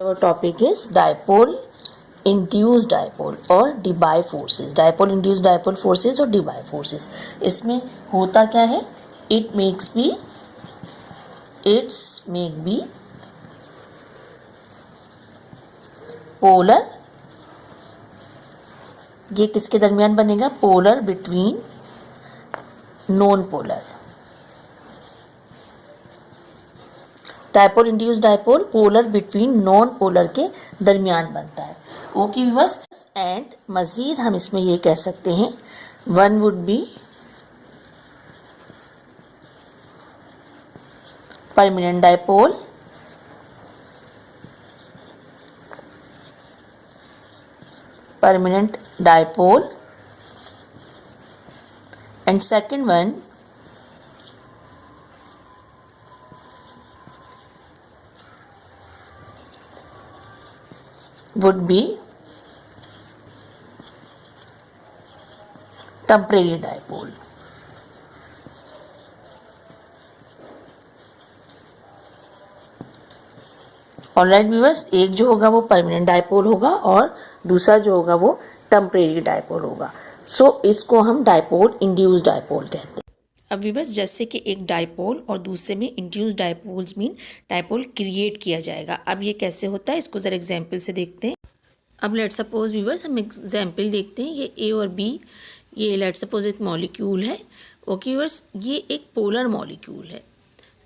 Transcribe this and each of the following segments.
Our topic is dipole induced dipole और Debye forces. Dipole induced dipole forces और Debye forces. इसमें होता क्या है? It makes be polar. ये किसके दरमियान बनेगा? Polar between non polar. Dipole induced dipole polar between non polar के दरमियान बनता है. ओके व्यूअर्स, एंड मजीद हम इसमें ये कह सकते हैं one would be permanent dipole, and second one would be temporary dipole. Alright viewers, एक जो होगा वो परमानेंट डायपोल होगा और दूसरा जो होगा वो टेम्परेरी डायपोल होगा. सो इसको हम डायपोल इंड्यूस्ड डायपोल कहते हैं. अब व्यूअर्स, जैसे कि एक डायपोल और दूसरे में induced dipoles mean dipole create किया जाएगा. अब ये कैसे होता है इसको ज़रा एग्जांपल से देखते हैं. अब लेट सपोज व्यूअर्स हम एग्जांपल देखते हैं. ये ए और बी, ये लेट सपोज एक मॉलिक्यूल है. ओके व्यूअर्स, ये एक पोलर मॉलिक्यूल है,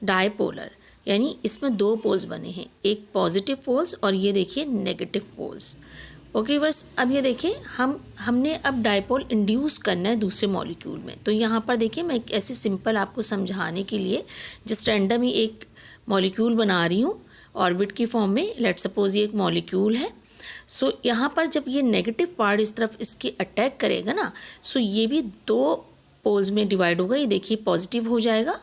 डायपोलर, यानी इसमें दो पोल्स बने हैं, एक पॉजिटिव पोल्स और ये देखिए नेगेटिव पोल्स. ओके व्यूअर्स, अब ये देखिए हमने अब डायपोल इंड्यूस करना है दूसरे मॉलिक्यूल में. तो यहाँ पर देखिए मैं एक ऐसे सिंपल आपको समझाने के लिए जस्ट रैंडम ही एक मॉलिक्यूल बना रही हूँ ऑर्बिट की फॉर्म में. लेट सपोज ये एक मॉलिक्यूल है. सो यहाँ पर जब ये नेगेटिव पार्ट इस तरफ इसके अटैक करेगा ना, सो ये भी दो पोल्स में डिवाइड होगा. ये देखिए पॉजिटिव हो जाएगा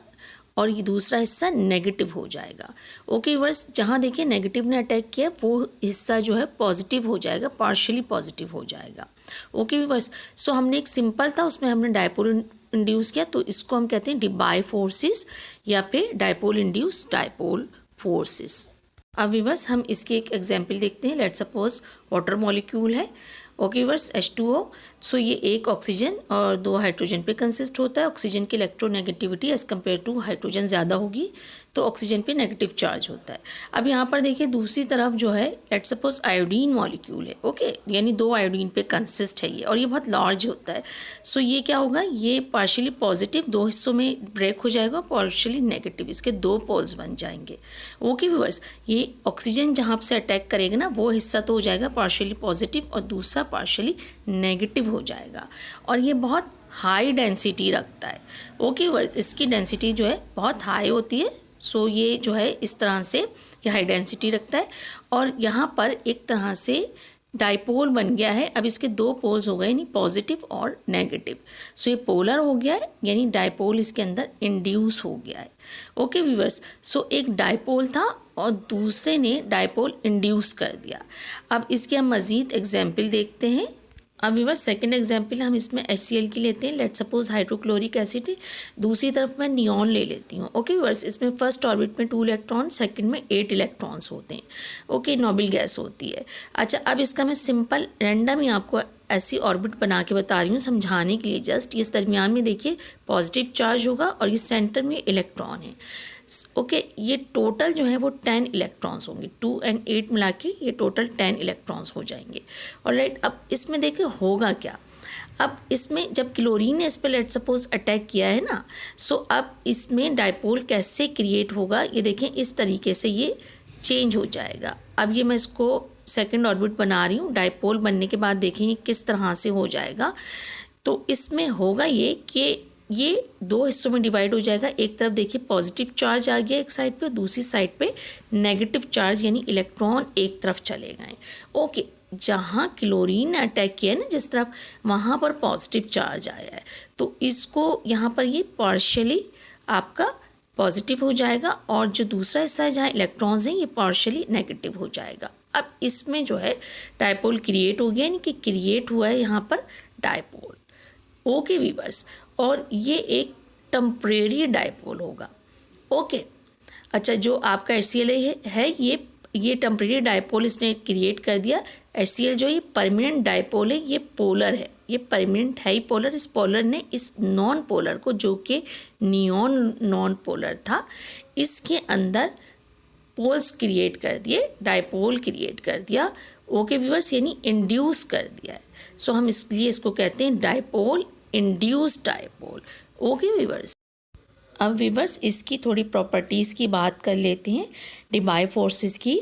और ये दूसरा हिस्सा नेगेटिव हो जाएगा. ओके व्यूअर्स, जहाँ देखिए नेगेटिव ने अटैक किया वो हिस्सा जो है पॉजिटिव हो जाएगा, पार्शियली पॉजिटिव हो जाएगा. ओके व्यूअर्स, सो हमने एक सिंपल था उसमें हमने डायपोल इंड्यूस किया, तो इसको हम कहते हैं डिबाई फोर्सेस या फिर डायपोल इंड्यूस डायपोल फोर्सेस. अब व्यूअर्स हम इसके एक एग्जाम्पल देखते हैं. लेट सपोज वाटर मॉलिक्यूल है. Okay viewers, H2O. सो ये एक ऑक्सीजन और दो हाइड्रोजन पे कंसिस्ट होता है. ऑक्सीजन की electronegativity as compare to hydrogen ज़्यादा होगी, तो ऑक्सीजन पे नेगेटिव चार्ज होता है. अब यहाँ पर देखिए दूसरी तरफ जो है लेट सपोज आयोडीन मॉलिक्यूल है. ओके, यानी दो आयोडीन पे कंसिस्ट है ये और ये बहुत लार्ज होता है. सो ये क्या होगा, ये पार्शियली पॉजिटिव दो हिस्सों में ब्रेक हो जाएगा, पार्शियली नेगेटिव, इसके दो पोल्स बन जाएंगे. ओके व्यूअर्स, ये ऑक्सीजन जहाँ से अटैक करेगा ना वो हिस्सा तो हो जाएगा पार्शियली पॉजिटिव और दूसरा पार्शियली नेगेटिव हो जाएगा. और ये बहुत हाई डेंसिटी रखता है. ओके व्यूअर्स, इसकी डेंसिटी जो है बहुत हाई होती है. सो ये जो है इस तरह से ये हाई डेंसिटी रखता है और यहाँ पर एक तरह से डायपोल बन गया है. अब इसके दो पोल्स हो गए, यानी पॉजिटिव और नेगेटिव. सो ये पोलर हो गया है, यानी डायपोल इसके अंदर इंड्यूस हो गया है. ओके व्यूअर्स, सो एक डायपोल था और दूसरे ने डायपोल इंड्यूस कर दिया. अब इसके हम मज़ीद एग्जाम्पल देखते हैं. अब व्यूअर्स सेकंड एग्जाम्पल हम इसमें HCl की लेते हैं. लेट सपोज हाइड्रोक्लोरिक एसिड, दूसरी तरफ मैं नियॉन ले लेती हूँ. ओके व्यूअर्स, इसमें फर्स्ट ऑर्बिट में 2 इलेक्ट्रॉन, सेकंड में 8 इलेक्ट्रॉन्स होते हैं. ओके, नोबल गैस होती है. अच्छा, अब इसका मैं सिंपल रैंडम ही आपको ऐसी ऑर्बिट बना के बता रही हूँ समझाने के लिए. जस्ट इस दरमियान में देखिए पॉजिटिव चार्ज होगा और ये सेंटर में इलेक्ट्रॉन है. ओके, ये टोटल जो है वो 10 इलेक्ट्रॉन्स होंगे. 2 और 8 मिला के ये टोटल 10 इलेक्ट्रॉन्स हो जाएंगे. और राइट, अब इसमें देखिए होगा क्या. अब इसमें जब क्लोरीन ने इस पर लेट सपोज अटैक किया है ना, सो अब इसमें डायपोल कैसे क्रिएट होगा, ये देखें इस तरीके से ये चेंज हो जाएगा. अब ये मैं इसको सेकेंड ऑर्बिट बना रही हूँ. डायपोल बनने के बाद देखें किस तरह से हो जाएगा. तो इसमें होगा ये कि ये दो हिस्सों में डिवाइड हो जाएगा. एक तरफ देखिए पॉजिटिव चार्ज आ गया एक साइड पे, दूसरी साइड पे नेगेटिव चार्ज, यानी इलेक्ट्रॉन एक तरफ चले गए. ओके, जहाँ क्लोरीन ने अटैक किया है ना जिस तरफ, वहाँ पर पॉजिटिव चार्ज आया है, तो इसको यहाँ पर ये पार्शियली आपका पॉजिटिव हो जाएगा और जो दूसरा हिस्सा है जहाँ इलेक्ट्रॉन्स हैं ये पार्शियली नेगेटिव हो जाएगा. अब इसमें जो है डायपोल क्रिएट हो गया, यानी कि क्रिएट हुआ है यहाँ पर डायपोल. ओके व्यूअर्स, और ये एक टेम्परेरी डायपोल होगा. ओके, अच्छा, जो आपका HCl है ये ये टेम्परेरी डायपोल इसने क्रिएट कर दिया। HCl जो ये परमानेंट डायपोल है, ये पोलर है, ये परमानेंट है ही पोलर। इस पोलर ने इस नॉन पोलर को, जो कि नियॉन नॉन पोलर था, इसके अंदर पोल्स क्रिएट कर दिए, डायपोल क्रिएट कर दिया। ओके व्यूअर्स, यानी इंड्यूस कर दिया है। सो हम इसलिए इसको कहते हैं dipole induced dipole. Okay viewers, अब व्यूअर्स इसकी थोड़ी प्रॉपर्टीज़ की बात कर लेते हैं, डिबाई फोर्सेस की।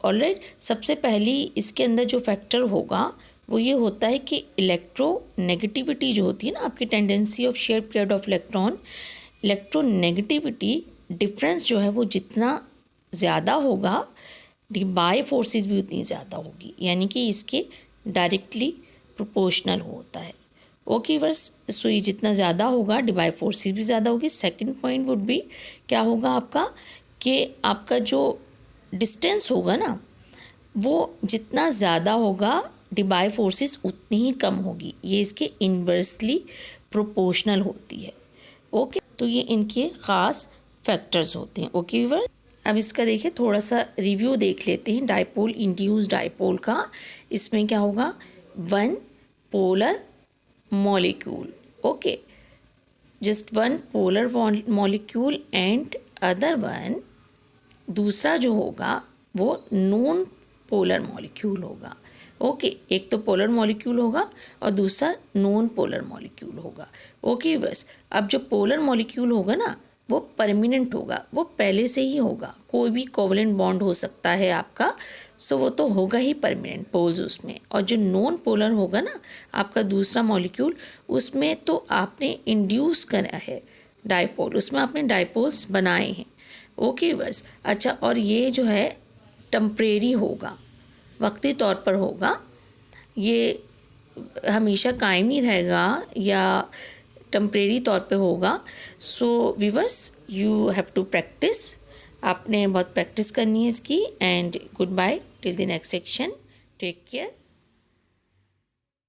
ऑलराइट, सबसे पहली इसके अंदर जो फैक्टर होगा वो ये होता है कि इलेक्ट्रोनेगेटिविटी जो होती है ना, आपकी tendency of share paired of electron, electronegativity difference जो है वो जितना ज़्यादा होगा, डिबाई फोर्सेस भी उतनी ज़्यादा होगी, यानी कि इसके डायरेक्टली प्रोपोर्शनल होता है। ओके वर्स, सो ये जितना ज़्यादा होगा डिबाई फोर्सेस भी ज़्यादा होगी। सेकंड पॉइंट वुड बी क्या होगा आपका, कि आपका जो डिस्टेंस होगा ना, वो जितना ज़्यादा होगा डिबाई फोर्सेस उतनी ही कम होगी। ये इसके इन्वर्सली प्रोपोर्शनल होती है। ओके, तो ये इनके ख़ास फैक्टर्स होते हैं। ओके व्यूअर्स, अब इसका देखिए थोड़ा सा रिव्यू देख लेते हैं डायपोल इंड्यूस्ड डायपोल का। इसमें क्या होगा, one polar molecule, okay, just one polar molecule and other one, दूसरा जो होगा वो नॉन पोलर मॉलिक्यूल होगा। ओके, एक तो पोलर मॉलिक्यूल होगा और दूसरा नॉन पोलर मॉलिक्यूल होगा। ओके बस, अब जो पोलर मॉलिक्यूल होगा ना वो परमानेंट होगा, वो पहले से ही होगा। कोई भी कोवलेंट बॉन्ड हो सकता है आपका, सो वो तो होगा ही परमानेंट पोल्स उसमें। और जो नॉन पोलर होगा ना आपका दूसरा मॉलिक्यूल, उसमें तो आपने इंड्यूस करा है डायपोल, उसमें आपने डायपोल्स बनाए हैं। ओके बस, अच्छा, और ये जो है टेम्परेरी होगा, वक्ती तौर पर होगा, ये हमेशा कायम ही रहेगा या टेम्परेरी तौर पे होगा। So viewers, you have to practice, आपने बहुत प्रैक्टिस करनी है इसकी। And good bye till the next section, take care.